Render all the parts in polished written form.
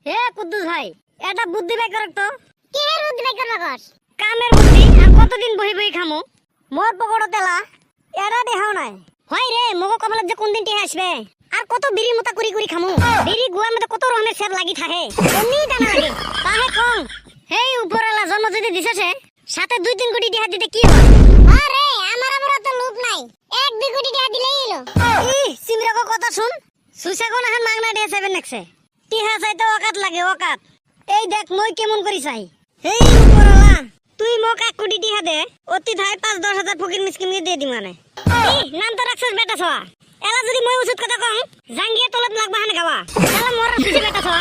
হে কুদ্দুস ভাই, এটা বুদ্ধি বাই করক তো। কি এর বুদ্ধি বাই করবা কস? কামের বুদ্ধি আর কতদিন বহি বহি খামু। মোর পকড় তেলা এরা দেখাও নাই। হয় রে মগো কপালত যে কোন দিন টিহা আসবে। আর কত বিড়ি মোতা কুরি কুরি খামু। বিড়ি গুয়ার মধ্যে কত রকমের সেব লাগি থাকে। এমনি টানা লাগে। তাহে কং হেই উপরওয়ালা জন্ম যদি দিছেছে সাথে 2-3 কোটি টিহা দিতে কি হয়? আরে আমার আবার তো লোভ নাই। 1-2 কোটি টাকা দিলেই হলো। ই সিমরাকো কথা শুন। সুইসা কোন হান মাগনা দিয়ে সেভেন নেক্সে। টিহা চাইতে অকাত লাগে অকাত। এই দেখ মই কেমন করি চাই। হেই উপরওয়ালা তুই মোক 1 কোটি টিহা দে। অতি ধাই 5-10 হাজার ফকির মিসকিনকে দিয়ে দি মানে। ই নাম তো রাখছস বেটা ছয়া। এলা যদি মই ওষুধ কথা কম জাঙ্গিয়া তলত লাগবা হানে গাওয়া। শালা মোর সুজি বেটা ছয়া।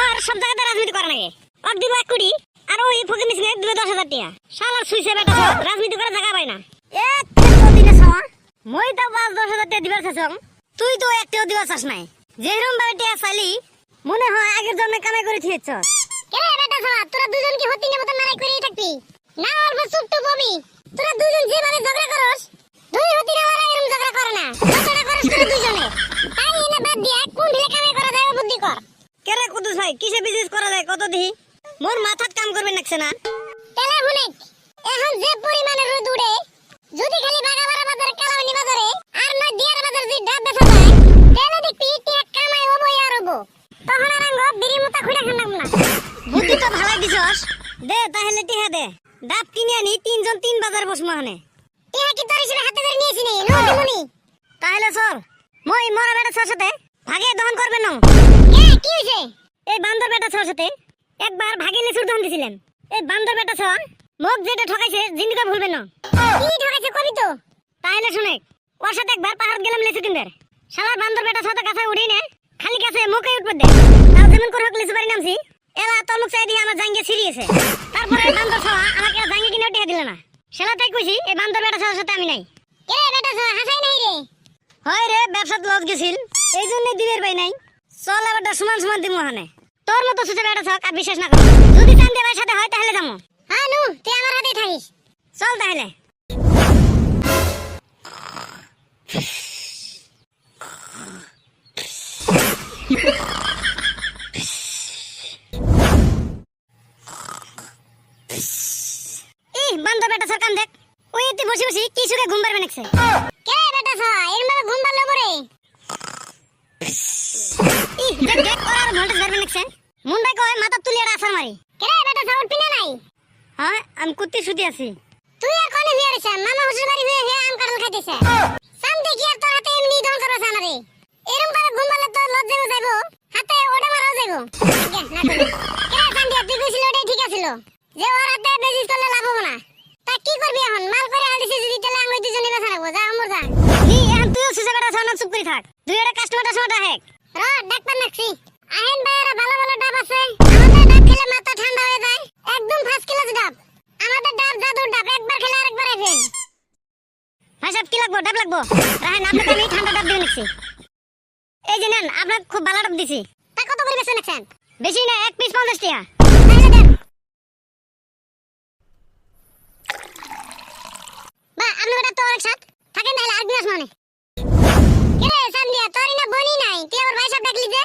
আর সব জায়গাতে রাজনীতি করে নাকি? অক দিব 1 কোটি আর ওই ফকির মিসকিনে দিবে 10,000 টিহা। শালা সুইছে বেটা ছয়া রাজনীতি করে জায়গা পায় না। এক দিনে ছয়া মই তো 5-10 হাজার টিহা দিবার চাইছম। তুই তো একটাও দিবা চাস নাই। যেরম ভাবে টিহা চাইলি মনে হয় আগের জন্মে কামাই করে থিয়েছস। কে রে বেটা ছয়া, তোরা দুজন কি হতিনের মত মারাই করেই থাকবি? না অল্প চুপ তো ববি। তোরা দুজন যেভাবে ঝগড়া করস, দুই হতির আলাদা এরকম ঝগড়া করে না। ঝগড়া করস তোরা দুজনে। তাই এনে বাদ দিয়া কোন দিলে কামাই করা যায় বুদ্ধি কর। কে রে কুদ্দুস ভাই কিসে বিজনেস করা যায় কত দিহি? মোর মাথাত কাম করবে নাকছে না। তেলা হুনেক এখন যে পরিমাণে রোদ উড়ে, যদি খালি বাগাবাড়া বাজারে কালাউনি বাজারে আর নয় দিয়ার বাজারে যদি ডাব বেচা যায়, তেলে দেখবি টিয়া কামাই হবো আর হবো। তখন আর আঙ্গ বিড়ি মোতা খুঁড়ে খান লাগবো না। বুদ্ধি তো ভালাই দিছস। দে তাহলে টিহা দে। ডাব কিনে আনি 3 জন 3 বাজার বসমু হানে। টিয়া কি তোর হিসেবে হাতে করে নিয়েছি নি নো দিমুনি। তাহলে চল মই মরা বেটা ছর সাথে ভাগে দহন করবে না। কে কি হইছে? এই বান্দর বেটা ছর সাথে একবার ভাগে লিচুর দহন দিছিলেন। এই বান্দর বেটা ছর মোক যেটা ঠকাইছে জিন্দিগি ভুলবে না। কি ঠকাইছে কবি তো? তাহলে শুনে ওর সাথে একবার পাহাড় গেলাম লিচু কিনবে। শালা বান্দর বেটা ছর কাছে উড়ি নে খালি কাছে মুখে উঠবে দে। তাও যেমন করে হোক লিচু বাড়ি নামছি এলা তোর মুখ চাই দিয়ে আমার জাঙ্গিয়ে ছিড়িয়েছে। তারপরে বান্দর ছর আমাকে আর জাঙ্গি কিনেও টিহা দিল না। শালা তাই কইছি এই বান্দর বেটা ছর সাথে আমি নাই। কে বেটা ছয়া হাসাই নাই রে? হয় রে ব্যবসাত লস গেছিল এই জন্য দিবের পাই নাই। চল এবারটা সমান সমান দিমু হানে। তোর মতো সুচে বেটা ছক আর বিশ্বাস না কর। যদি চান্দে ভাইয়ের সাথে হয় তাহলে যাবো। হ্যাঁ নু তুই আমার হাতেই থাকিস। চল তাহলে। ই বান্দর বেটা ছর কাম দেখ। ওই এতে বসে বসে কি সুখে ঘুম পারবে নাকছে। কে বেটা ছয়া এর মধ্যে ঘুম পারলো মরে? ই দেখ দেখ ওর আর ভোল্টেজ ধরবে নাকছে। মুন্ডাই কয় মাথা তুলি আর আছাড় মারি। কে বেটা ছয়া উঠবি না নাই? হ্যাঁ আমি কুত্তি শুতে আছি। তুই আর কোনে হইয়া রেছ? মামা হুজুর বাড়ি হয়ে হে আম কাটল খাইতেছে। সামনে কি আর তোর হাতে এমনি দন করবা সানারে? এরম ভাবে ঘুম পারলে তো লজ্জা হয়ে যাইবো। হাতে ওটা মারাও যাইবো। আজ্ঞা না করি। কে সান্দিয়া তুই কইছিল ওটাই ঠিক আছিল। যে ওর হাতে বেজিস করলে লাভ হবে না। তা কি করবি এখন? মাল করে আলদিছে যদি তেলে আঙ্গুই দুজনে বেচা রাখবো। যা আমর যা। ই এখন তুইও সুচে বেটা ছর না চুপ করে থাক। দুই একটা কাস্টমারটা সময়টা হেক। র ডাক্তার নাকছি। আহেন ভাইরা ভালো ভালো ডাব আছে। আমাদের ডাব খেলে মাথা ঠান্ডা হয়ে যায়। একদম ফার্স্ট ক্লাস ডাব। আমাদের ডাব জাদুর ডাব, একবার খেলে আরেকবার আইবেন। ভাই সাহেব কি লাগবো? ডাব লাগবো? রাহেন আপনাকে আমি ঠান্ডা ডাব দিয়ে নিচ্ছি। এই যে নেন আপনার খুব ভালো ডাব দিছি। তা কত করে বেচে নাকছেন? বেশি না 1 পিস 50 টাকা। তাহলে দেন। বা আপনি ওটা তো একসাথ থাকেন তাহলে আর বিনাশ মানে। কেরে সান্দিয়া তোর না বনি নাই, তুই আবার ভাই সাহেব ডাকলি যে?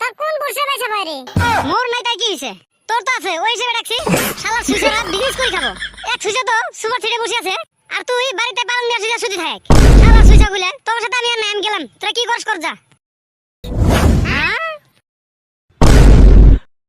তোর কোন বর্ষে ভাই সাহেব রে? মোর নাই তাই কি হইছে? তোর তো আছে ওই হিসেবে রাখছি। শালা সুইসারা বিজনেস করে খাবো। এক সুইসা তো সুপার ছেড়ে বসে আছে আর তুই বাড়িতে পালন দিয়ে সুইসা সুদি থাক। শালা সুইসা গুলা তোর সাথে আমি আর নাম গেলাম। তোরা কি করছ কর যা।